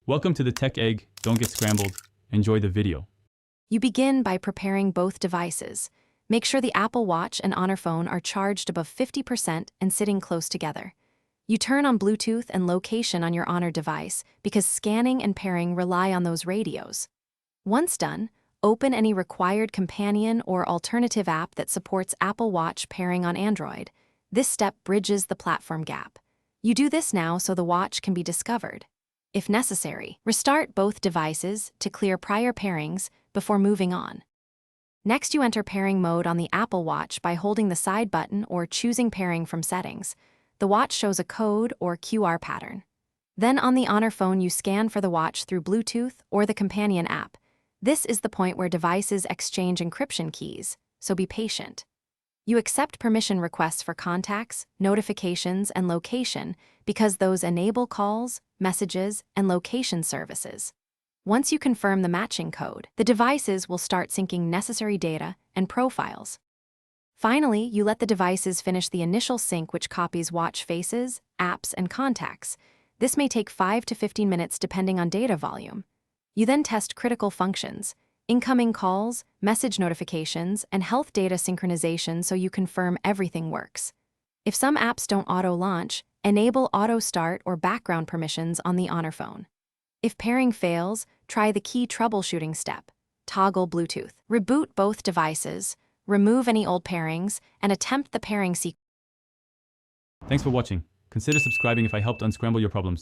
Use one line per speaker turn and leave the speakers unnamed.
Welcome to the Tech Egg. Don't get scrambled. Enjoy the video.
You begin by preparing both devices. Make sure the Apple Watch and Honor phone are charged above 50% and sitting close together. You turn on Bluetooth and location on your Honor device because scanning and pairing rely on those radios. Once done, open any required companion or alternative app that supports Apple Watch pairing on Android. This step bridges the platform gap. You do this now so the watch can be discovered. If necessary, restart both devices to clear prior pairings before moving on. Next, you enter pairing mode on the Apple Watch by holding the side button or choosing pairing from settings. The watch shows a code or QR pattern. Then on the Honor phone, you scan for the watch through Bluetooth or the companion app. This is the point where devices exchange encryption keys, so be patient. You accept permission requests for contacts, notifications, and location because those enable calls, messages, and location services. Once you confirm the matching code, the devices will start syncing necessary data and profiles. Finally, you let the devices finish the initial sync, which copies watch faces, apps, and contacts. This may take 5 to 15 minutes depending on data volume. You then test critical functions, incoming calls, message notifications, and health data synchronization so you confirm everything works. If some apps don't auto-launch, enable auto start or background permissions on the Honor phone. If pairing fails, try the key troubleshooting step. Toggle Bluetooth. Reboot both devices, remove any old pairings, and attempt the pairing sequence.
Thanks for watching. Consider subscribing if I helped unscramble your problems.